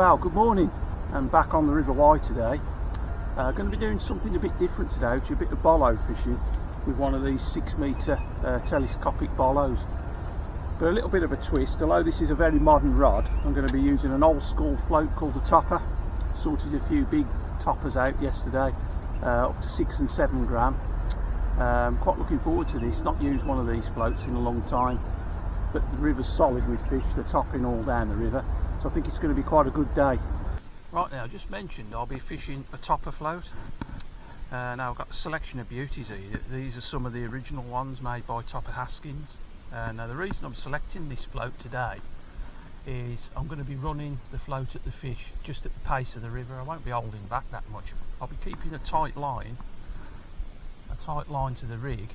Well, good morning. I'm back on the River Wye today. Going to be doing something a bit different today, which is a bit of bollow fishing with one of these 6 metre telescopic bollows. But a little bit of a twist. Although this is a very modern rod, I'm going to be using an old school float called the Topper. Sorted a few big toppers out yesterday, up to 6 and 7 gram. Quite looking forward to this. Not used one of these floats in a long time, but the river's solid with fish. They're topping all down the river, so I think it's going to be quite a good day. Right, now I just mentioned I'll be fishing a topper float. Now I've got a selection of beauties here. These are some of the original ones made by Topper Haskins. Now the reason I'm selecting this float today is I'm going to be running the float at the fish just at the pace of the river. I won't be holding back that much. I'll be keeping a tight line to the rig,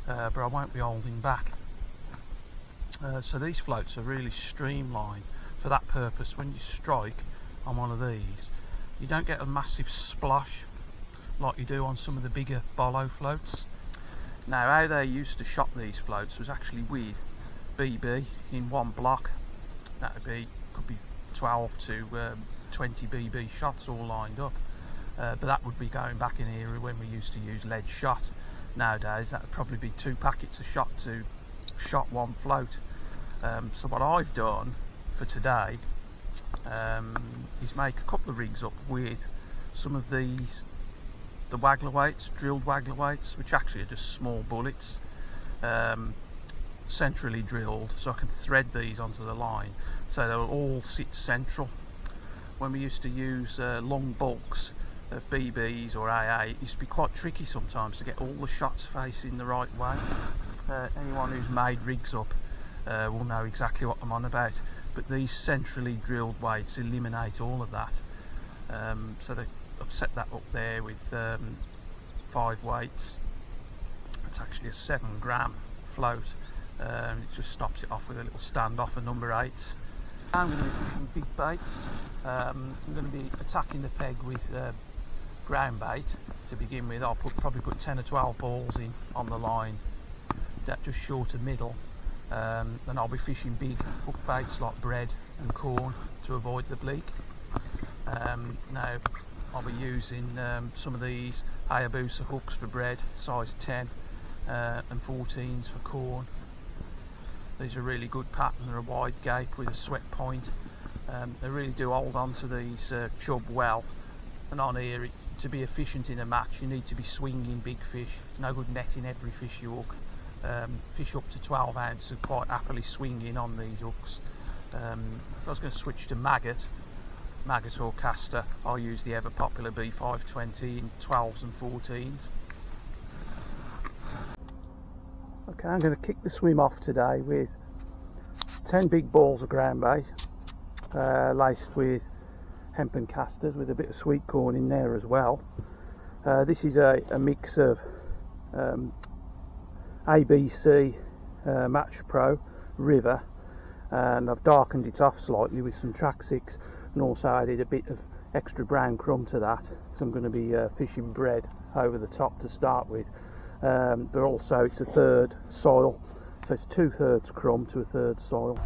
but I won't be holding back. So these floats are really streamlined for that purpose. When you strike on one of these, you don't get a massive splosh like you do on some of the bigger bollow floats. Now, how they used to shot these floats was actually with BB in one block. That could be 12 to 20 BB shots all lined up, but that would be going back in the era when we used to use lead shot. Nowadays that would probably be 2 packets of shot to shot one float. So what I've done for today is make a couple of rigs up with some of these, the waggler weights, drilled waggler weights, which actually are just small bullets, centrally drilled, so I can thread these onto the line so they'll all sit central. When we used to use long bulks of BBs or AA, it used to be quite tricky sometimes to get all the shots facing the right way. Anyone who's made rigs up will know exactly what I'm on about, but these centrally drilled weights eliminate all of that. So I've set that up there with 5 weights. It's actually a 7 gram float. It just stops it off with a little standoff of number 8s. I'm going to be fishing big baits. I'm going to be attacking the peg with ground bait to begin with. I'll probably put 10 or 12 balls in on the line, that just short of middle. Then I'll be fishing big hook baits like bread and corn to avoid the bleak. Now I'll be using some of these Hayabusa hooks for bread, size 10 and 14s for corn. These are really good pattern. They're a wide gape with a sweat point. They really do hold on to these chub well. And on here, to be efficient in a match, you need to be swinging big fish. It's no good netting every fish you hook. Fish up to 12 ounces are quite happily swinging on these hooks. If I was going to switch to maggot or caster, I'll use the ever popular B520 in 12s and 14s. Okay, I'm going to kick the swim off today with 10 big balls of ground bait, laced with hempen casters with a bit of sweet corn in there as well. This is a mix of ABC Match Pro River, and I've darkened it off slightly with some track 6, and also added a bit of extra brown crumb to that, so I'm going to be fishing bread over the top to start with. But also it's a third soil, so it's 2/3 crumb to 1/3 soil.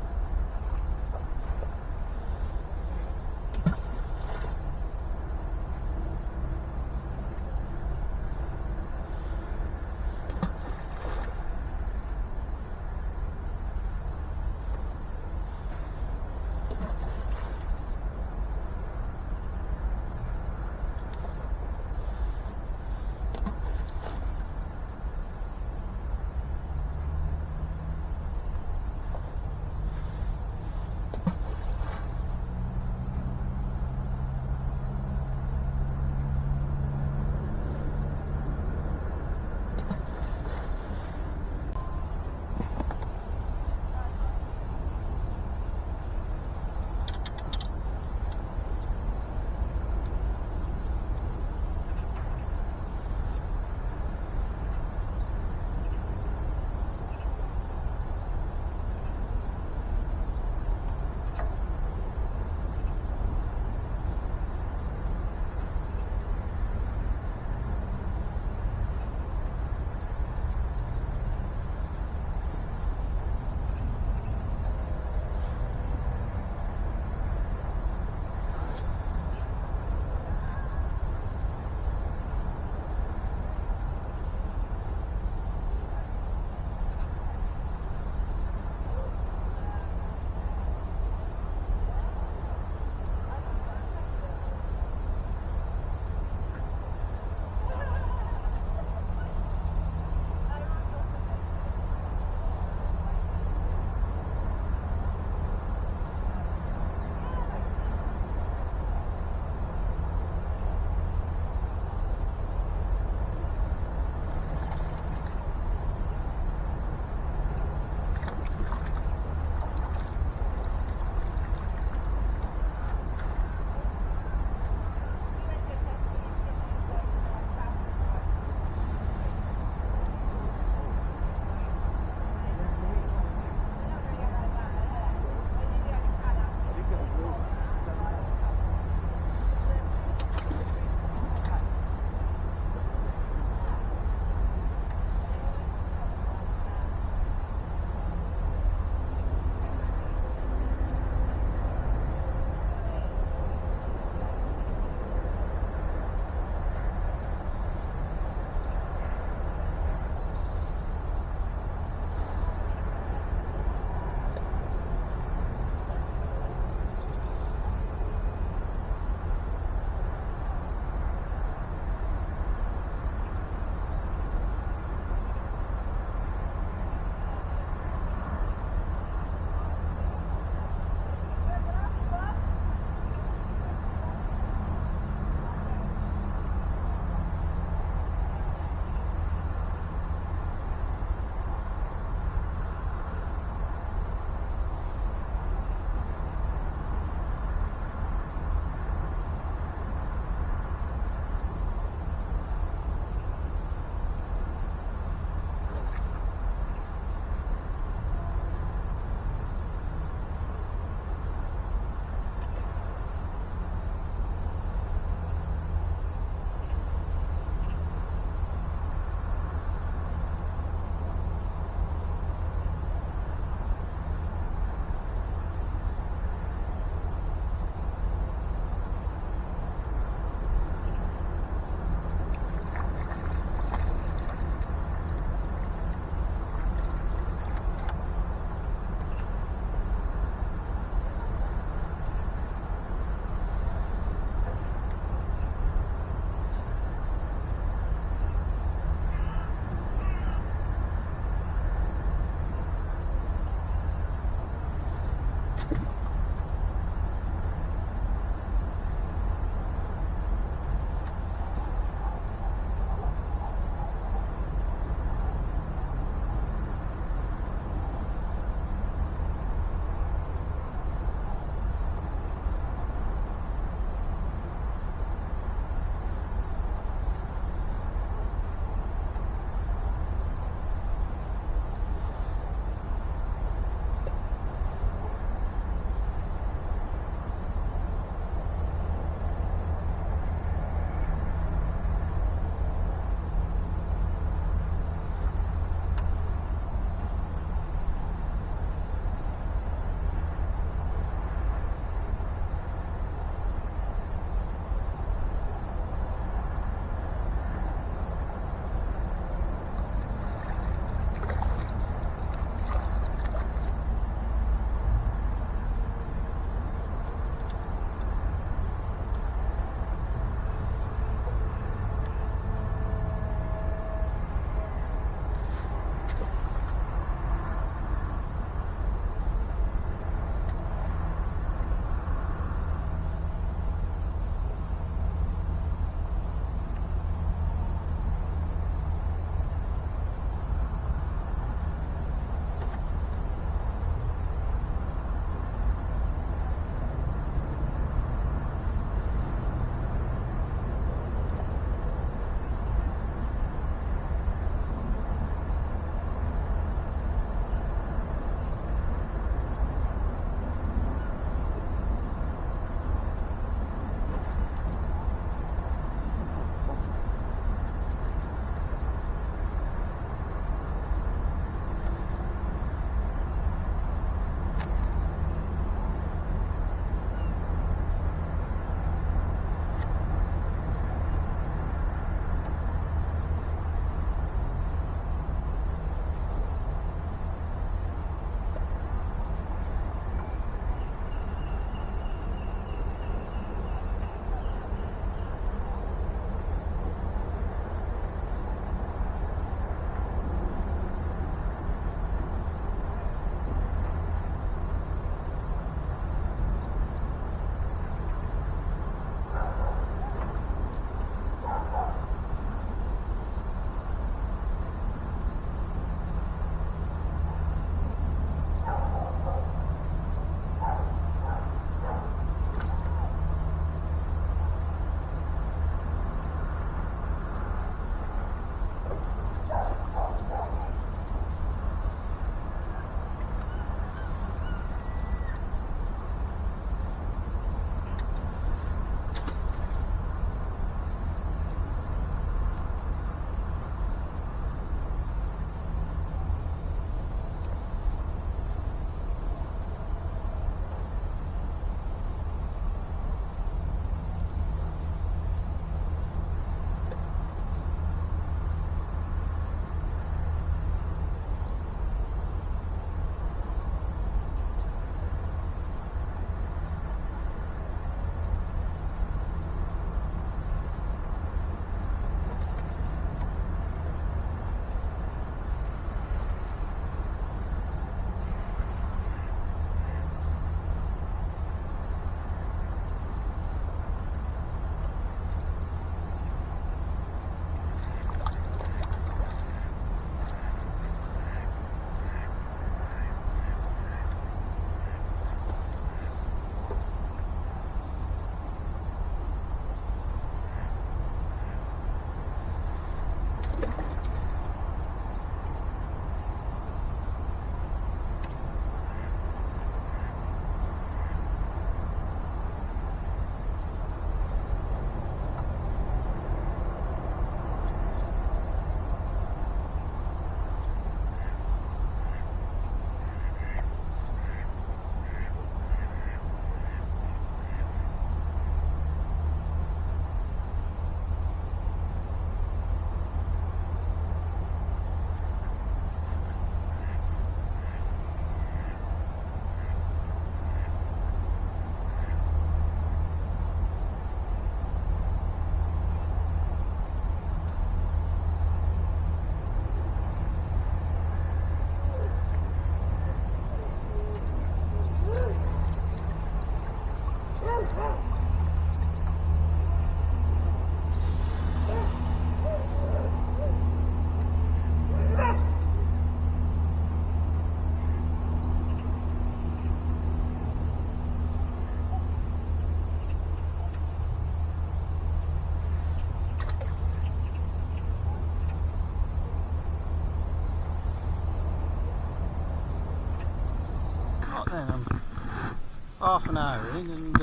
half an hour in, and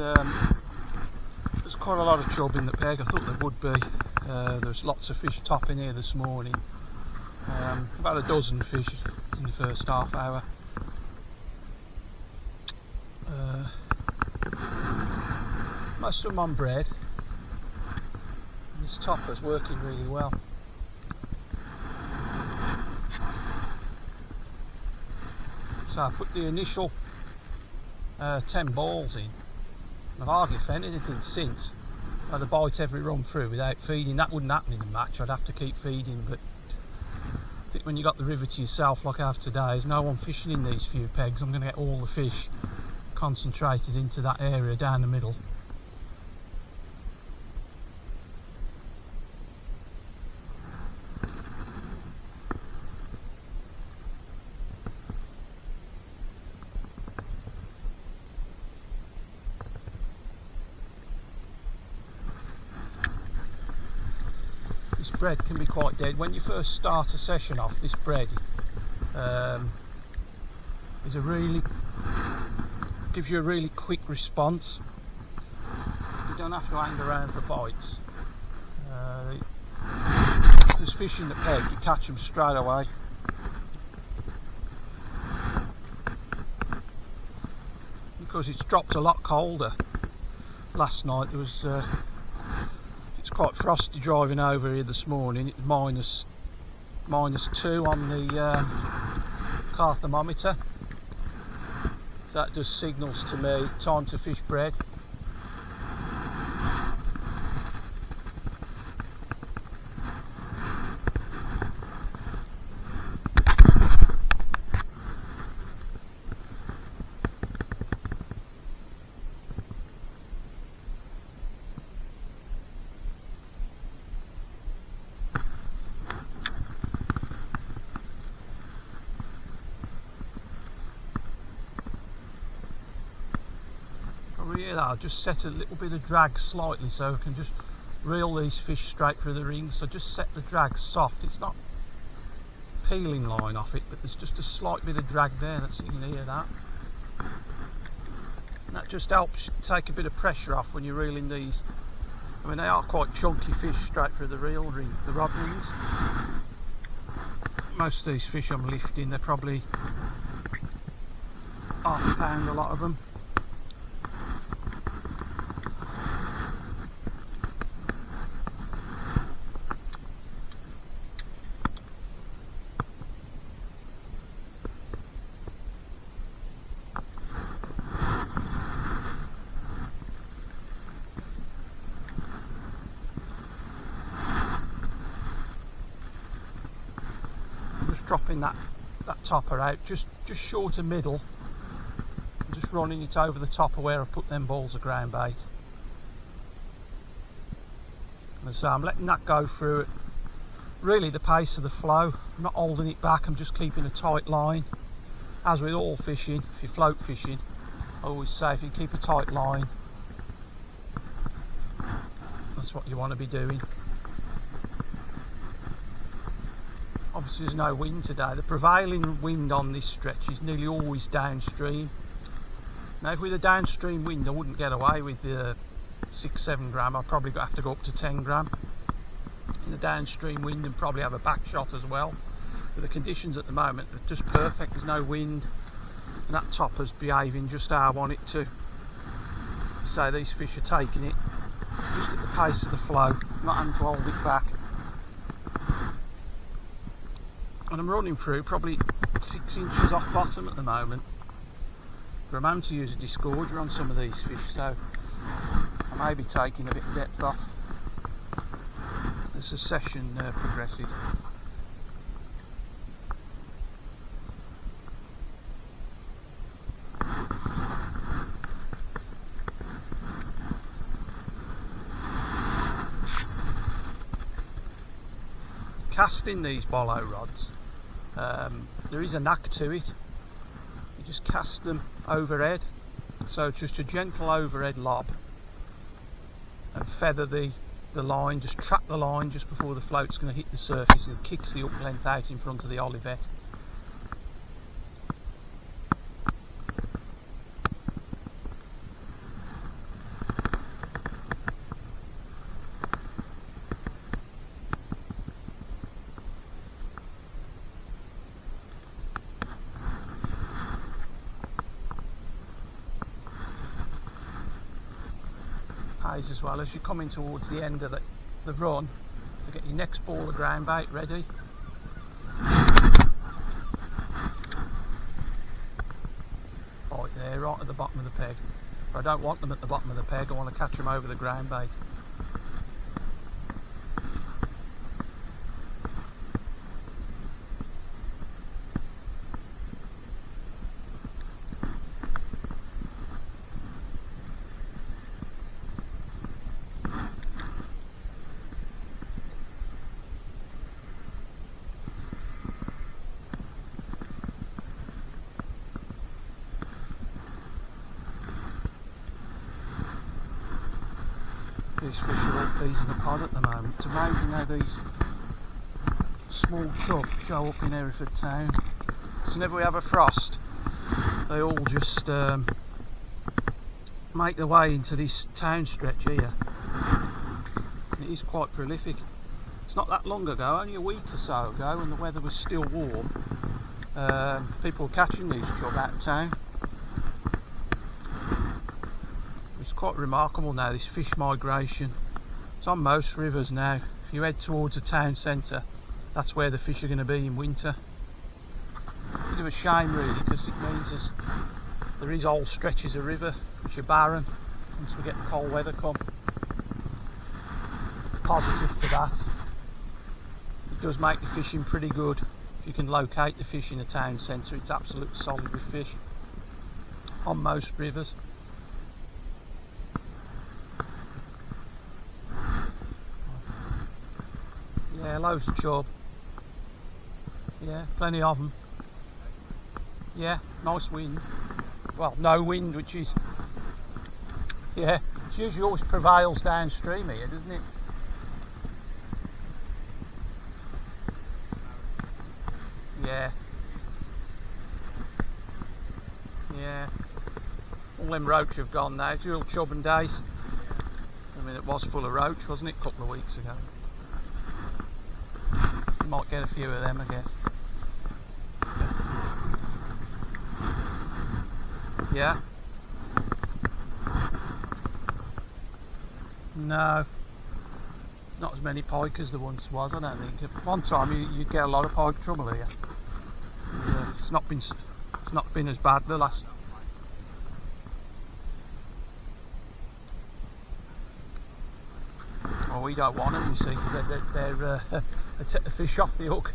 there's quite a lot of chub in the peg. I thought there would be. There's lots of fish topping here this morning. About a dozen fish in the first half hour. Most of them on bread. And this topper's working really well. So I put the initial 10 balls in. I've hardly fed anything since. I had a bite every run through without feeding. That wouldn't happen in a match, I'd have to keep feeding, but I think when you got the river to yourself like I have today, there's no one fishing in these few pegs. I'm going to get all the fish concentrated into that area down the middle. Bread can be quite dead. When you first start a session off, this bread gives you a really quick response. You don't have to hang around for bites. There's fish in the peg, you catch them straight away. Because it's dropped a lot colder. Last night there was it's quite frosty driving over here this morning. It's -2 on the car thermometer. That just signals to me time to fish bread. I'll just set a little bit of drag slightly so I can just reel these fish straight through the ring. So just set the drag soft. It's not peeling line off it, but there's just a slight bit of drag there. That's, you can hear that. And that just helps take a bit of pressure off when you're reeling these. I mean, they are quite chunky fish straight through the reel ring, the rod rings. Most of these fish I'm lifting, they're probably half a pound, a lot of them. Dropping that topper out just short of middle, and just running it over the top of where I put them balls of ground bait. And so I'm letting that go through at really the pace of the flow. I'm not holding it back, I'm just keeping a tight line. As with all fishing, if you're float fishing, I always say if you keep a tight line, that's what you want to be doing. Obviously there's no wind today. The prevailing wind on this stretch is nearly always downstream. Now if with a downstream wind I wouldn't get away with the 6-7 gram. I'd probably have to go up to 10 gram in the downstream wind and probably have a back shot as well. But the conditions at the moment are just perfect. There's no wind and that topper's behaving just how I want it to. So these fish are taking it just at the pace of the flow, not having to hold it back. And I'm running through probably 6 inches off bottom at the moment. But I'm having to use a disgorger on some of these fish, so I may be taking a bit of depth off as the session progresses. Casting these bollow rods, there is a knack to it. You just cast them overhead, so it's just a gentle overhead lob, and feather the line, just trap the line just before the float's going to hit the surface, and kicks the up length out in front of the olivet. days as well, as you're coming towards the end of the run, to get your next ball of ground bait ready. Right there, right at the bottom of the peg. I don't want them at the bottom of the peg, I want to catch them over the ground bait. These fish are all peas in a pod at the moment. It's amazing how these small chub show up in Hereford town. So whenever we have a frost, they all just make their way into this town stretch here. And it is quite prolific. It's not that long ago, only a week or so ago, when the weather was still warm, people were catching these chub out of town. Quite remarkable now, this fish migration. It's on most rivers now. If you head towards the town centre, that's where the fish are going to be in winter. Bit of a shame really, because it means there is whole stretches of river which are barren once we get the cold weather come. Positive to that. It does make the fishing pretty good. If you can locate the fish in the town centre, it's absolutely solid with fish on most rivers. Yeah, loads of chub. Yeah, plenty of them. Yeah, nice wind. Well, no wind, which is... Yeah, it usually always prevails downstream here, doesn't it? Yeah. Yeah. All them roach have gone now. It's real chubbing days. I mean, it was full of roach, wasn't it, a couple of weeks ago? Might get a few of them, I guess. Yeah. No. Not as many pike as there once was, I don't think. At one time you get a lot of pike trouble here. It's not been as bad the last. Well, we don't want them, you see, because they take the fish off the hook.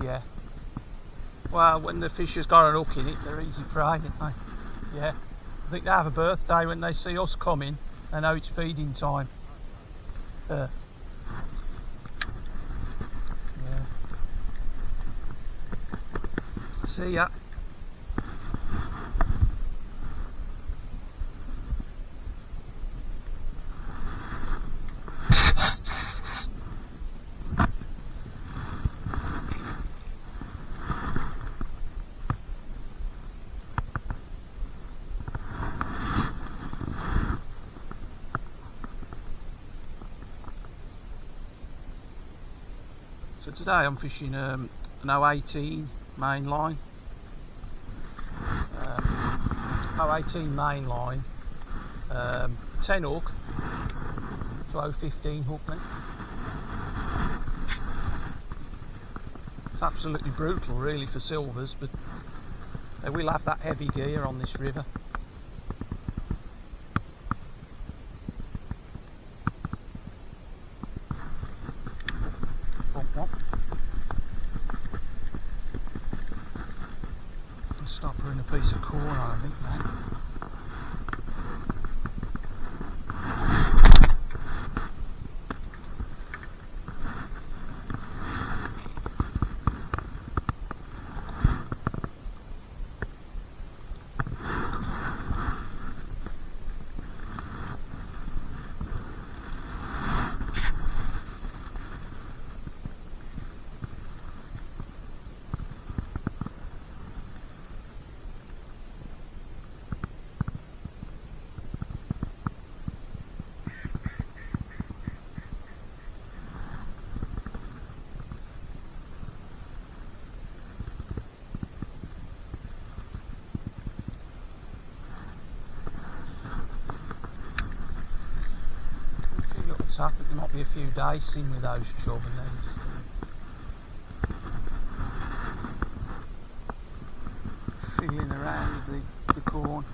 Yeah. Well, when the fish has got an hook in it, they're easy prey, aren't they? Yeah. I think they have a birthday when they see us coming. They know it's feeding time. Yeah. See ya. So today I'm fishing an 018 main line. 018 main line, 10 hook to 015 hook length. It's absolutely brutal really for silvers, but they will have that heavy gear on this river. Stop her in a piece of corn, I think, mate. contact, but there might be a few days in with those chub and then fiddling around with the corn.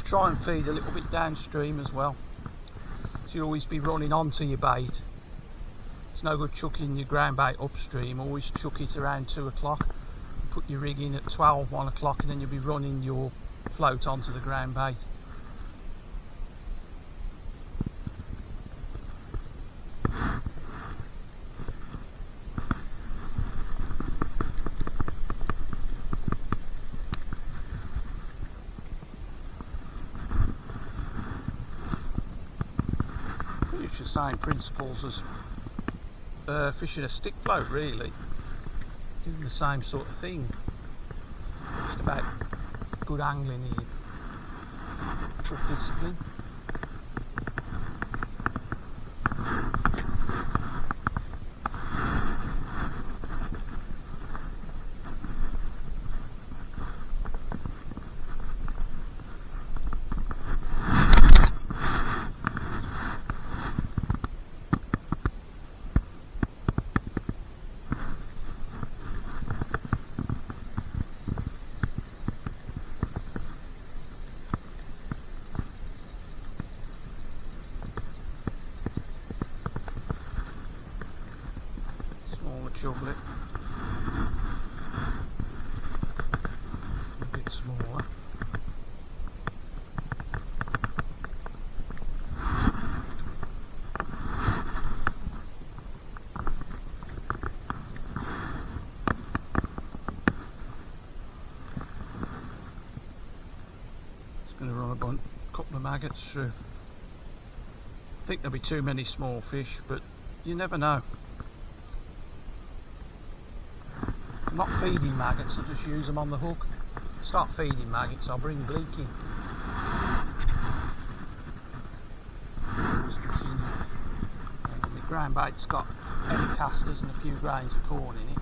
Try and feed a little bit downstream as well, so you'll always be running onto your bait. It's no good chucking your ground bait upstream. Always chuck it around 2 o'clock, put your rig in at 12, 1 o'clock, and then you'll be running your float onto the ground bait. The same principles as fishing a stick float, really. Doing the same sort of thing. Just about good angling here. Good discipline. Chocolate, a bit smaller. Just going to run a couple of maggots through. I think there'll be too many small fish, but you never know. I'm not feeding maggots, I just use them on the hook. Start feeding maggots, I'll bring bleak in. Just continue. And the ground bait's got end casters and a few grains of corn in it.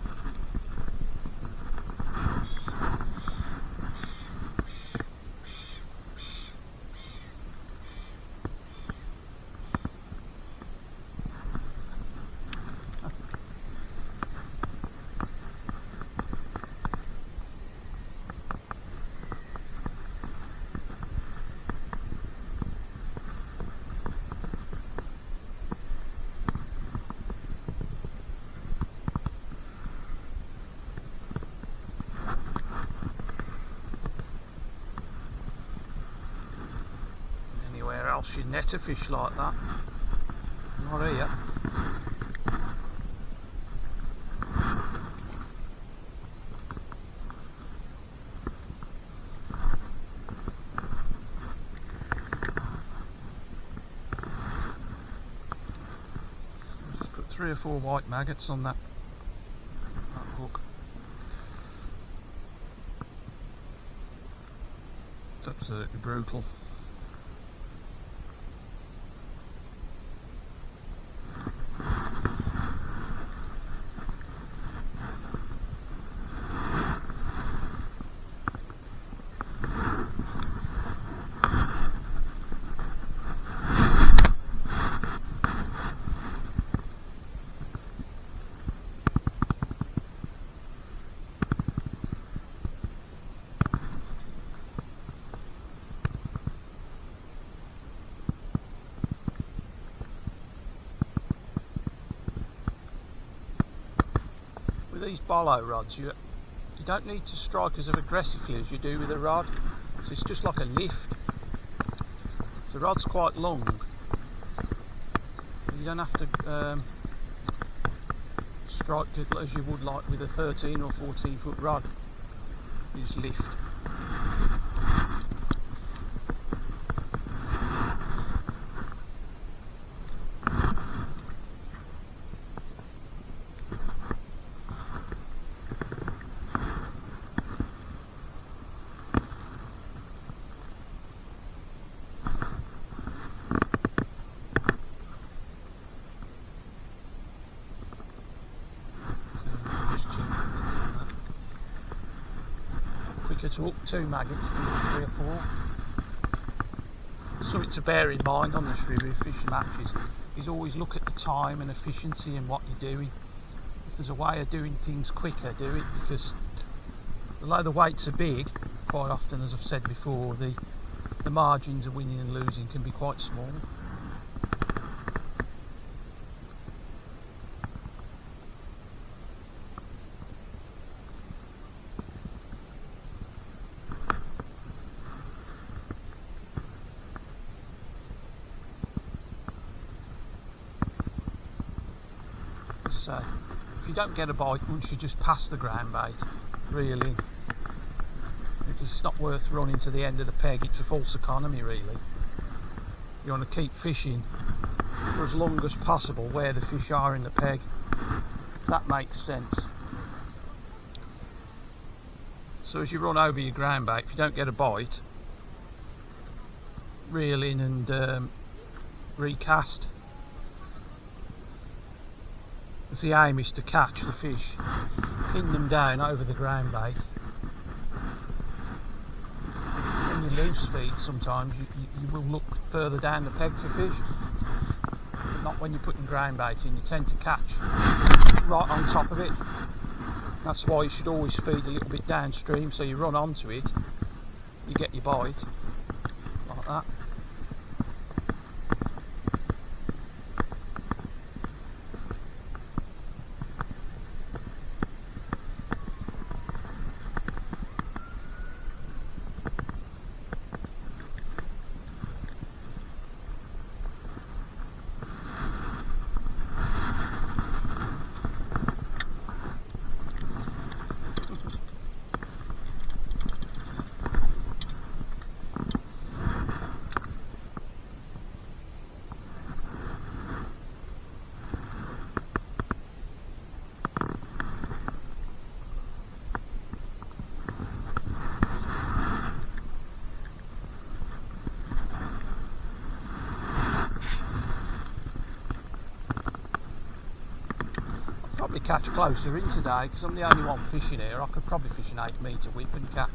Else you net a fish like that. Not here. Just put 3 or 4 white maggots on that hook. It's absolutely brutal. With these bolo rods, you don't need to strike as aggressively as you do with a rod, so it's just like a lift. The rod's quite long, you don't have to strike it as you would like with a 13 or 14 foot rod. You just lift. quicker to hook 2 maggots than 3 or 4. Something to bear in mind on this river fishing matches is always look at the time and efficiency and what you're doing. If there's a way of doing things quicker, do it, because although the weights are big, quite often, as I've said before, the margins of winning and losing can be quite small. So if you don't get a bite once you just pass the ground bait, really, because it's not worth running to the end of the peg. It's a false economy, really. You want to keep fishing for as long as possible where the fish are in the peg. If that makes sense. So as you run over your ground bait, if you don't get a bite, reel in and recast. The aim is to catch the fish, pin them down over the ground bait. When you loose feed, sometimes you will look further down the peg for fish, but not when you're putting ground bait in. You tend to catch right on top of it. That's why you should always feed a little bit downstream, so you run onto it, you get your bite like that. Probably catch closer in today because I'm the only one fishing here. I could probably fish an 8 metre whip and catch.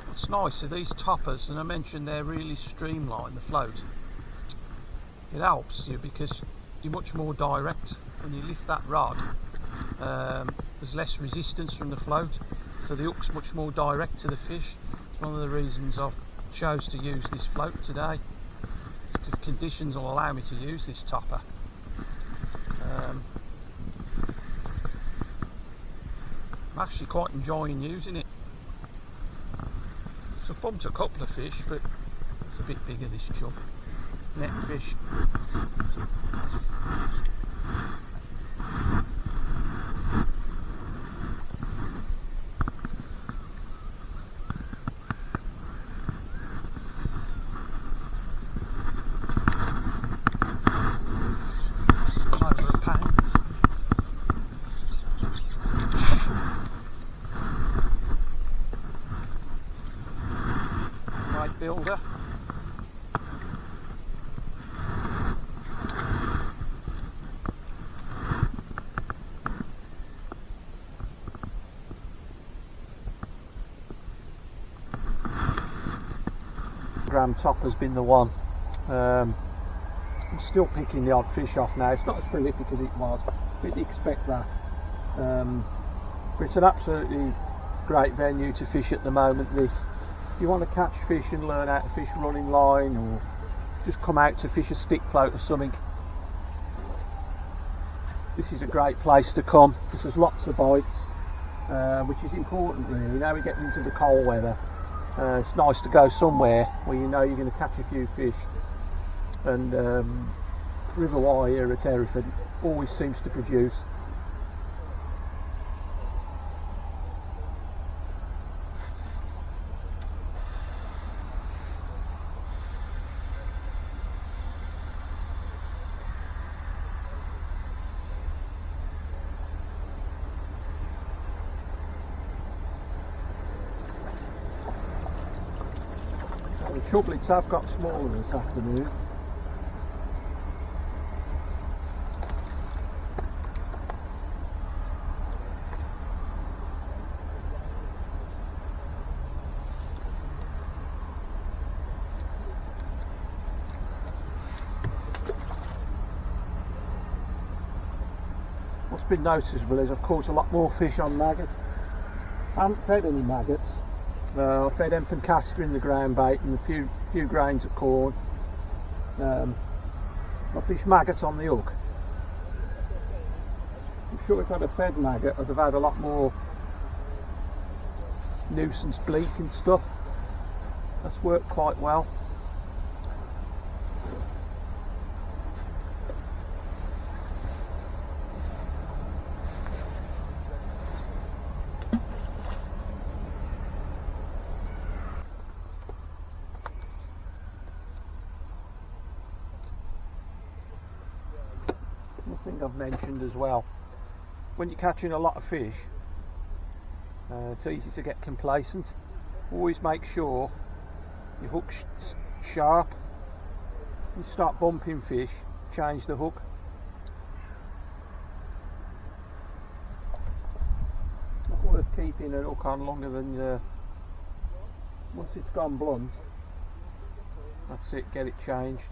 What's nice are these toppers, and I mentioned they're really streamlined, the float. It helps you because you're much more direct when you lift that rod. There's less resistance from the float, so the hook's much more direct to the fish. It's one of the reasons I've chose to use this float today. Conditions will allow me to use this topper. I'm actually quite enjoying using it. So I've bumped a couple of fish, but it's a bit bigger, this chub. Net fish. Over a pound. Right builder. Gram topper's been the one. I'm still picking the odd fish off now. It's not as prolific as it was, but you expect that. But it's an absolutely great venue to fish at the moment. This, if you want to catch fish and learn how to fish running line, or just come out to fish a stick float or something, this is a great place to come because there's lots of bites, which is important really. Now we're getting into the cold weather. It's nice to go somewhere where you know you're going to catch a few fish, and River Wye here at Hereford always seems to produce. chublets have got smaller this afternoon. What's been noticeable is I've caught a lot more fish on maggots. I haven't fed any maggots. I fed hemp and castor in the ground bait and a few grains of corn. I fished maggots on the hook. I'm sure if I'd have fed maggot I'd have had a lot more nuisance bleak and stuff. That's worked quite well. I think I've mentioned as well, when you're catching a lot of fish, it's easy to get complacent. Always make sure your hook's sharp. You start bumping fish, change the hook. Not worth keeping a hook on longer than once it's gone blunt. That's it, get it changed.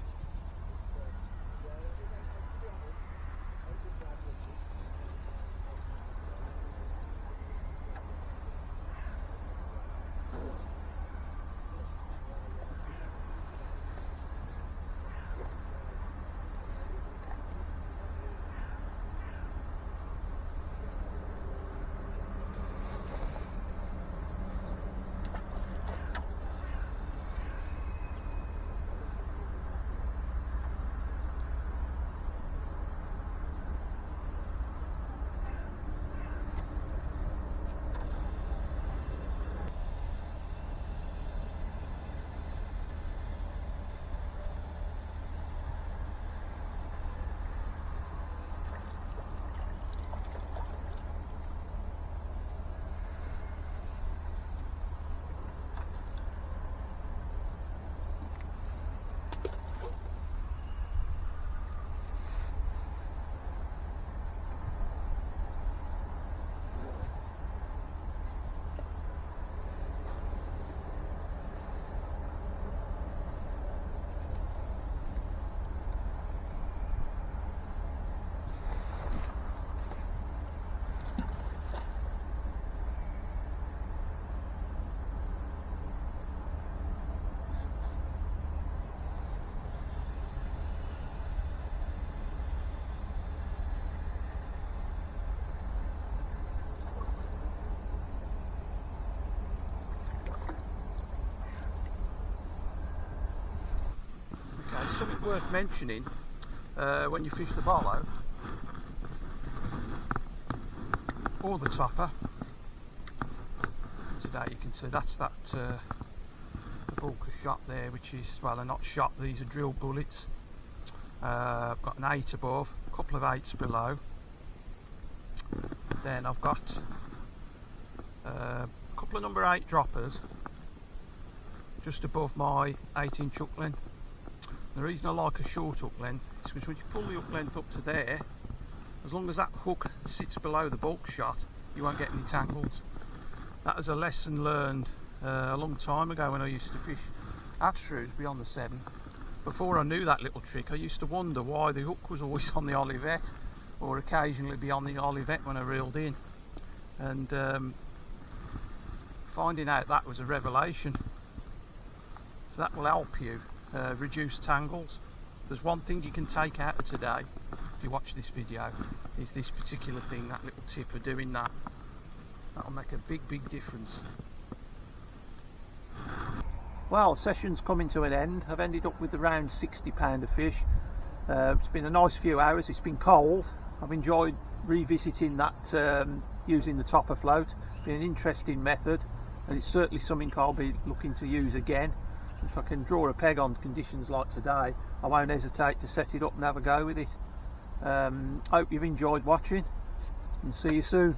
Something worth mentioning when you fish the barlow or the topper. Today you can see that's that bulk of shot there, which is, well, they're not shot, these are drill bullets. I've got an 8 above, a couple of 8s below. Then I've got a couple of number 8 droppers just above my 8-inch hook length. The reason I like a short hook length is because when you pull the hook length up to there, as long as that hook sits below the bulk shot, you won't get any tangles. That was a lesson learned a long time ago when I used to fish at Shrewsbury on the 7. Before I knew that little trick, I used to wonder why the hook was always on the olivette, or occasionally be on the olivette when I reeled in. And finding out that was a revelation. So that will help you reduce tangles. There's one thing you can take out of today, if you watch this video, is this particular thing, that little tip of doing that. That'll make a big difference. Well, session's coming to an end. I've ended up with around 60 pound of fish. It's been a nice few hours. It's been cold. I've enjoyed revisiting that using the topper float. It's been an interesting method, and it's certainly something I'll be looking to use again. If I can draw a peg on conditions like today, I won't hesitate to set it up and have a go with it. Hope you've enjoyed watching, and see you soon.